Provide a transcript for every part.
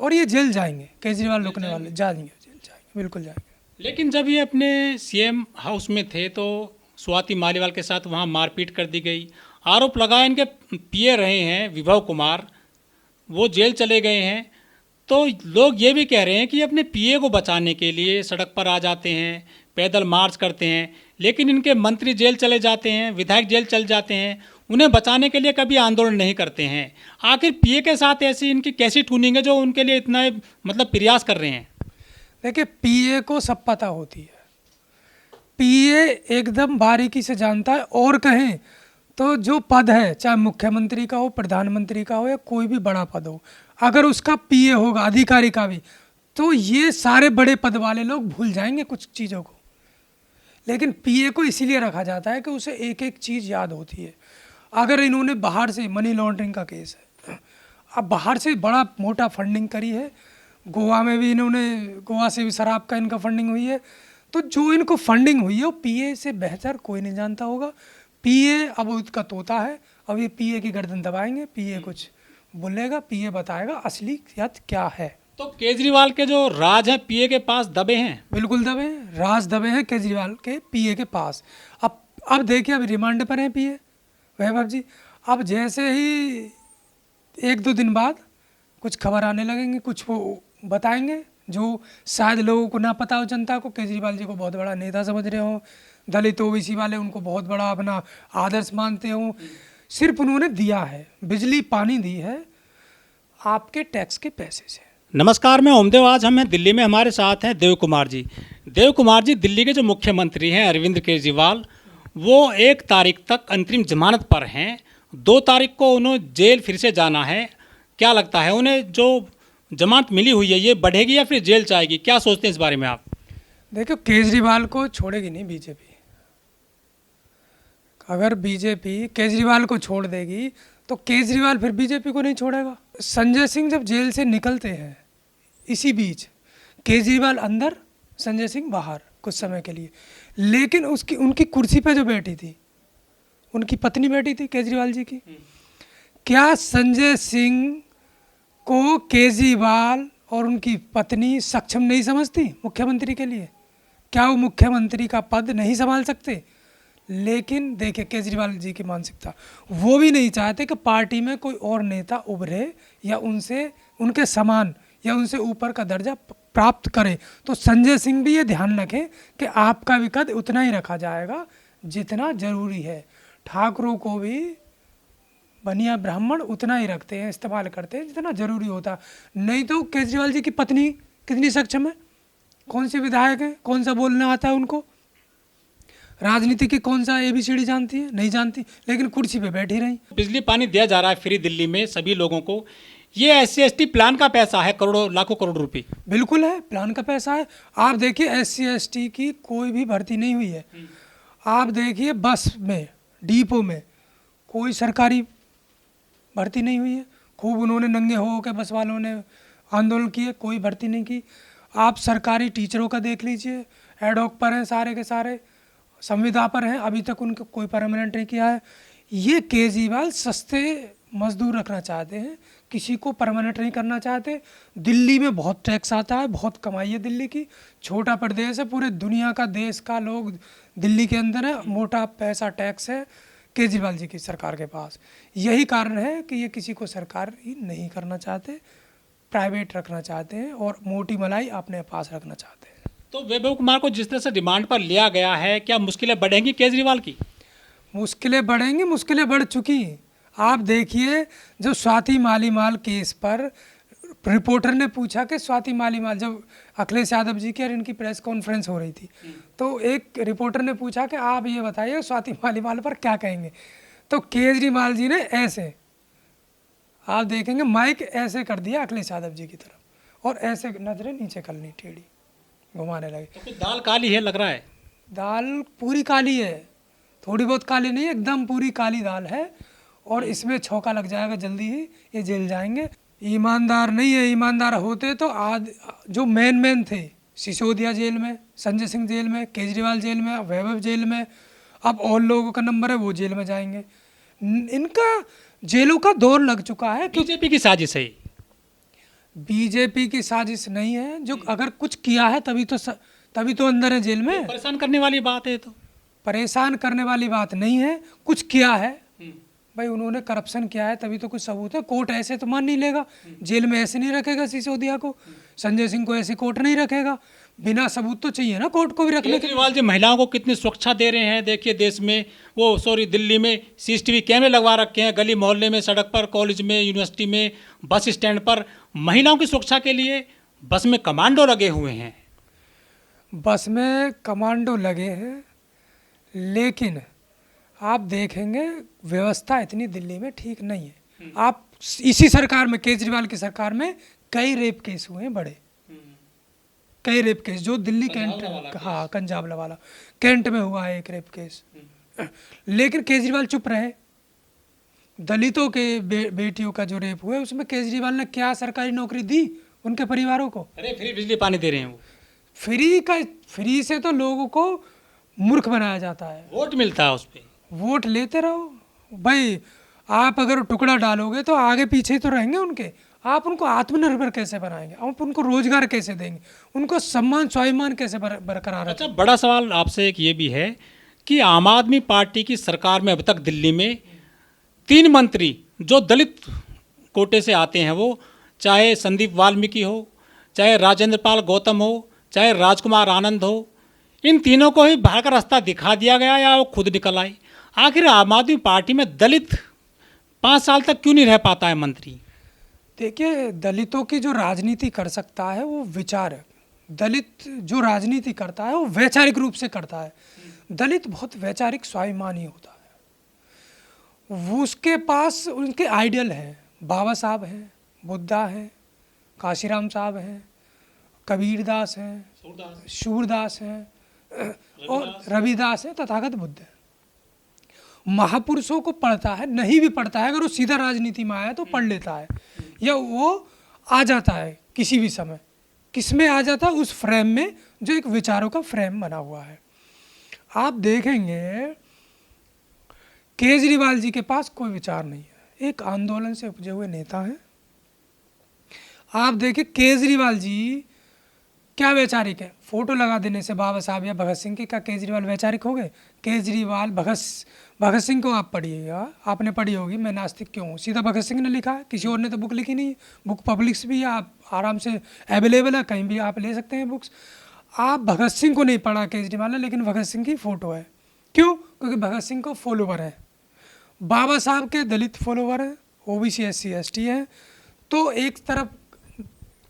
और ये जेल जाएंगे, केजरीवाल रुकने वाले जाएंगे, जेल जाएंगे, बिल्कुल जाएंगे। लेकिन जब ये अपने सीएम हाउस में थे तो स्वाति मालीवाल के साथ वहाँ मारपीट कर दी गई, आरोप लगाया इनके पीए रहे हैं विभव कुमार, वो जेल चले गए हैं। तो लोग ये भी कह रहे हैं कि अपने पीए को बचाने के लिए सड़क पर आ जाते हैं, पैदल मार्च करते हैं, लेकिन इनके मंत्री जेल चले जाते हैं, विधायक जेल चल जाते हैं, उन्हें बचाने के लिए कभी आंदोलन नहीं करते हैं। आखिर पीए के साथ ऐसी इनकी कैसी ट्यूनिंग है जो उनके लिए इतना मतलब प्रयास कर रहे हैं? देखिए, पीए को सब पता होती है, पीए एकदम बारीकी से जानता है। और कहें तो जो पद है, चाहे मुख्यमंत्री का हो, प्रधानमंत्री का हो, या कोई भी बड़ा पद हो, अगर उसका पीए होगा, अधिकारी का भी, तो ये सारे बड़े पद वाले लोग भूल जाएंगे कुछ चीज़ों को। लेकिन पीए को इसीलिए रखा जाता है कि उसे एक एक चीज़ याद होती है। अगर इन्होंने बाहर से, मनी लॉन्ड्रिंग का केस है, अब बाहर से बड़ा मोटा फंडिंग करी है, गोवा में भी इन्होंने, गोवा से भी शराब का इनका फंडिंग हुई है, तो जो इनको फंडिंग हुई है वो पीए से बेहतर कोई नहीं जानता होगा। पीए अब उसका तोता है, अब ये पीए की गर्दन दबाएंगे, पीए कुछ बोलेगा, पीए बताएगा असलियत क्या है। तो केजरीवाल के जो राज है पीए के पास दबे हैं? बिल्कुल दबे हैं, राज दबे हैं केजरीवाल के पीए के पास। अब देखिए, अभी रिमांड पर हैं पीए वैभव जी। अब जैसे ही एक दो दिन बाद कुछ खबर आने लगेंगे, कुछ वो बताएंगे जो शायद लोगों को ना पता हो, जनता को। केजरीवाल जी को बहुत बड़ा नेता समझ रहे हो, दलित ओबीसी वाले उनको बहुत बड़ा अपना आदर्श मानते हो। सिर्फ उन्होंने दिया है, बिजली पानी दी है आपके टैक्स के पैसे से। नमस्कार, मैं ओमदेव। आज हम हैं दिल्ली में, हमारे साथ हैं देव कुमार जी। देव कुमार जी, दिल्ली के जो मुख्यमंत्री हैं अरविंद केजरीवाल, वो 1 तारीख तक अंतरिम जमानत पर हैं। 2 तारीख को उन्हें जेल फिर से जाना है। क्या लगता है उन्हें जो जमानत मिली हुई है ये बढ़ेगी या फिर जेल जाएगी? क्या सोचते हैं इस बारे में आप? देखो, केजरीवाल को छोड़ेगी नहीं बीजेपी। अगर बीजेपी केजरीवाल को छोड़ देगी तो केजरीवाल फिर बीजेपी को नहीं छोड़ेगा। संजय सिंह जब जेल से निकलते हैं, इसी बीच केजरीवाल अंदर, संजय सिंह बाहर कुछ समय के लिए, लेकिन उनकी कुर्सी पे जो बैठी थी, उनकी पत्नी बैठी थी केजरीवाल जी की। क्या संजय सिंह को केजरीवाल और उनकी पत्नी सक्षम नहीं समझती मुख्यमंत्री के लिए? क्या वो मुख्यमंत्री का पद नहीं संभाल सकते? लेकिन देखिए, केजरीवाल जी की मानसिकता, वो भी नहीं चाहते कि पार्टी में कोई और नेता उभरे या उनसे, उनके समान या उनसे ऊपर का दर्जा प्राप्त करे। तो संजय सिंह भी ये ध्यान रखें कि आपका भी कद उतना ही रखा जाएगा जितना जरूरी है। ठाकुरों को भी बनिया ब्राह्मण उतना ही रखते हैं, इस्तेमाल करते हैं जितना जरूरी होता। नहीं तो केजरीवाल जी की पत्नी कितनी सक्षम है, कौन सी विधायक है, कौन सा बोलना आता है उनको, राजनीति की कौन सा ABCD जानती है? नहीं जानती, लेकिन कुर्सी पे बैठी रही। बिजली पानी दिया जा रहा है फ्री दिल्ली में सभी लोगों को। ये SC/ST प्लान का पैसा है, करोड़ों लाखों करोड़ रुपए। बिल्कुल है, प्लान का पैसा है। आप देखिए, SC/ST की कोई भी भर्ती नहीं हुई है। आप देखिए, बस में, डिपो में कोई सरकारी भर्ती नहीं हुई है। खूब उन्होंने नंगे हो के बस वालों ने आंदोलन किए, कोई भर्ती नहीं की। आप सरकारी टीचरों का देख लीजिए, एडहॉक पर हैं सारे के सारे, संविदा पर हैं, अभी तक उनको कोई परमानेंट नहीं किया है। ये केजरीवाल सस्ते मजदूर रखना चाहते हैं, किसी को परमानेंट नहीं करना चाहते। दिल्ली में बहुत टैक्स आता है, बहुत कमाई है दिल्ली की, छोटा प्रदेश है, पूरे दुनिया का, देश का लोग दिल्ली के अंदर है, मोटा पैसा टैक्स है केजरीवाल जी की सरकार के पास। यही कारण है कि ये किसी को सरकार ही नहीं करना चाहते, प्राइवेट रखना चाहते हैं और मोटी मलाई अपने पास रखना चाहते हैं। तो वैभव कुमार को जिस तरह से डिमांड पर लिया गया है, क्या मुश्किलें बढ़ेंगी केजरीवाल की? मुश्किलें बढ़ेंगी, मुश्किलें बढ़ चुकी। आप देखिए, जो स्वाति मालीवाल केस पर रिपोर्टर ने पूछा कि स्वाति मालीवाल, जब अखिलेश यादव जी की और इनकी प्रेस कॉन्फ्रेंस हो रही थी, तो एक रिपोर्टर ने पूछा कि आप ये बताइए स्वाति मालीवाल पर क्या कहेंगे। तो केजरीवाल जी ने ऐसे, आप देखेंगे, माइक ऐसे कर दिया अखिलेश यादव जी की तरफ और ऐसे नजरें नीचे कर ली, टेढ़ी घुमाने लगे। तो कुछ दाल काली है लग रहा है। दाल पूरी काली है, थोड़ी बहुत काली नहीं, एकदम पूरी काली दाल है। और इसमें छौका लग जाएगा जल्दी ही, ये जेल जाएंगे। ईमानदार नहीं है, ईमानदार होते तो आज जो मेन थे, सिसोदिया जेल में, संजय सिंह जेल में, केजरीवाल जेल में, वैभव जेल में, अब और लोगों का नंबर है वो जेल में जाएंगे। इनका जेलों का दौर लग चुका है। बीजेपी की साजिश है। बीजेपी की साजिश नहीं है। जो अगर कुछ किया है तभी तो अंदर है जेल में। परेशान करने वाली बात है तो। परेशान करने वाली बात नहीं है, कुछ किया है भाई, उन्होंने करप्शन किया है तभी तो कुछ सबूत है। कोर्ट ऐसे तो मान नहीं लेगा, जेल में ऐसे नहीं रखेगा सिसोदिया को, संजय सिंह को ऐसे कोर्ट नहीं रखेगा। बिना सबूत तो चाहिए ना कोर्ट को भी रखने के। केजरीवाल जी महिलाओं को कितनी सुरक्षा दे रहे हैं, देखिए देश में दिल्ली में सीसीटीवी कैमरे लगवा रखे हैं, गली मोहल्ले में, सड़क पर, कॉलेज में, यूनिवर्सिटी में, बस स्टैंड पर महिलाओं की सुरक्षा के लिए बस में कमांडो लगे हुए हैं। बस में कमांडो लगे हैं, लेकिन आप देखेंगे व्यवस्था इतनी दिल्ली में ठीक नहीं है। आप इसी सरकार में, केजरीवाल की सरकार में कई रेप केस हुए हैं बड़े, कई रेप केस जो दिल्ली कैंट, हाँ कंजावला वाला कैंट में हुआ है एक रेप केस। लेकिन केजरीवाल चुप रहे। दलितों के बेटियों का जो रेप हुआ है उसमें केजरीवाल ने क्या सरकारी नौकरी दी उनके परिवारों को? अरे फ्री बिजली पानी दे रहे हैं वो। फ्री से तो लोगों को मूर्ख बनाया जाता है, वोट मिलता है उस पर। वोट लेते रहो भाई। आप अगर टुकड़ा डालोगे तो आगे पीछे तो रहेंगे उनके। आप उनको आत्मनिर्भर कैसे बनाएंगे? आप उनको रोजगार कैसे देंगे? उनको सम्मान स्वाभिमान कैसे बरकरार रखेंगे? अच्छा, बड़ा सवाल आपसे एक ये भी है कि आम आदमी पार्टी की सरकार में अब तक दिल्ली में 3 मंत्री जो दलित कोटे से आते हैं, वो चाहे संदीप वाल्मीकि हो, चाहे राजेंद्र पाल गौतम हो, चाहे राजकुमार आनंद हो, इन तीनों को ही बाहर का रास्ता दिखा दिया गया या वो खुद निकल आए। आखिर आम आदमी पार्टी में दलित 5 साल तक क्यों नहीं रह पाता है मंत्री? देखिए, दलितों की जो राजनीति कर सकता है वो विचार है। दलित जो राजनीति करता है वो वैचारिक रूप से करता है। दलित बहुत वैचारिक स्वाभिमानी होता है। वो उसके पास उनके आइडियल हैं, बाबा साहब हैं, बुद्धा हैं, काशीराम साहब हैं, कबीरदास हैं, सूरदास हैं और रविदास हैं, तथागत बुद्ध हैं। महापुरुषों को पढ़ता है, नहीं भी पढ़ता है, अगर वो सीधा राजनीति में आया तो पढ़ लेता है, या वो आ जाता है किसी भी समय। किस में आ जाता है? उस फ्रेम में जो एक विचारों का फ्रेम बना हुआ है। आप देखेंगे केजरीवाल जी के पास कोई विचार नहीं है, एक आंदोलन से उपजे हुए नेता हैं। आप देखिए केजरीवाल जी क्या वैचारिक है? फोटो लगा देने से बाबा साहब या भगत सिंह की, क्या केजरीवाल वैचारिक हो गए? केजरीवाल भगत सिंह को आप पढ़िएगा, आपने पढ़ी होगी मैं नास्तिक क्यों हूँ, सीधा भगत सिंह ने लिखा है, किसी और ने तो बुक लिखी नहीं है। बुक पब्लिक्स भी है, आप आराम से अवेलेबल है, कहीं भी आप ले सकते हैं बुक्स। आप भगत सिंह को नहीं पढ़ा केजरीवाल ने, लेकिन भगत सिंह की फ़ोटो है। क्यों? क्योंकि भगत सिंह को फॉलोवर है, बाबा साहब के दलित फॉलोवर हैं, OBC SC ST हैं, तो एक तरफ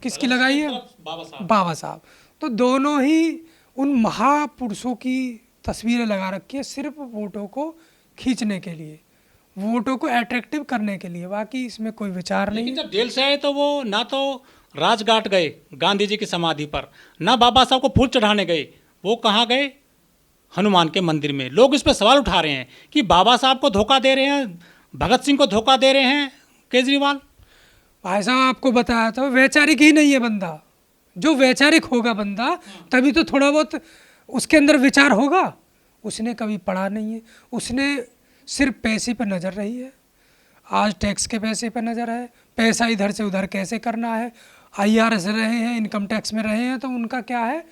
किसकी लगाई है? बाबा साहब। तो दोनों ही उन महापुरुषों की तस्वीरें लगा रखी है सिर्फ वोटों को खींचने के लिए, वोटों को अट्रैक्टिव करने के लिए। बाकी इसमें कोई विचार नहीं। जब जेल से आए तो वो ना तो राजघाट गए गांधी जी की समाधि पर, ना बाबा साहब को फूल चढ़ाने गए, वो कहाँ गए? हनुमान के मंदिर में। लोग इस पर सवाल उठा रहे हैं कि बाबा साहब को धोखा दे रहे हैं, भगत सिंह को धोखा दे रहे हैं केजरीवाल। भाई साहब आपको बताया था, वैचारिक ही नहीं है बंदा। जो वैचारिक होगा बंदा तभी तो थोड़ा बहुत उसके अंदर विचार होगा। उसने कभी पढ़ा नहीं है, उसने सिर्फ पैसे पर नज़र रही है। आज टैक्स के पैसे पर नज़र है, पैसा इधर से उधर कैसे करना है। IRS रहे हैं, इनकम टैक्स में रहे हैं, तो उनका क्या है,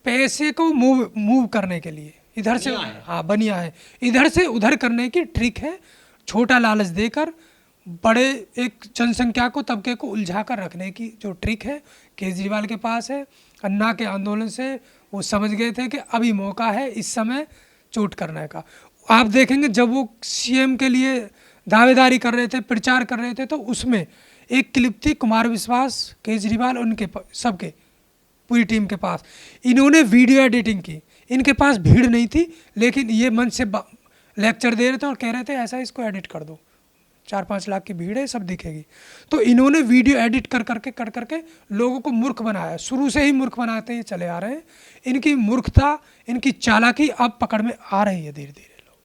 पैसे को मूव करने के लिए इधर से, हाँ बनिया है, इधर से उधर करने की ट्रिक है। छोटा लालच देकर बड़े एक जनसंख्या को, तबके को उलझा कर रखने की जो ट्रिक है केजरीवाल के पास है। अन्ना के आंदोलन से वो समझ गए थे कि अभी मौका है इस समय चोट करने का। आप देखेंगे जब वो CM के लिए दावेदारी कर रहे थे, प्रचार कर रहे थे, तो उसमें एक क्लिप थी कुमार विश्वास, केजरीवाल, उनके सबके पूरी टीम के पास। इन्होंने वीडियो एडिटिंग की, इनके पास भीड़ नहीं थी, लेकिन ये मंच से लेक्चर दे रहे थे और कह रहे थे ऐसा इसको एडिट कर दो, 4-5 लाख की भीड़ है, सब दिखेगी। तो इन्होंने वीडियो एडिट कर करके लोगों को मूर्ख बनाया। शुरू से ही मूर्ख बनाते ही चले आ रहे हैं। इनकी मूर्खता, इनकी चालाकी अब पकड़ में आ रही है धीरे धीरे।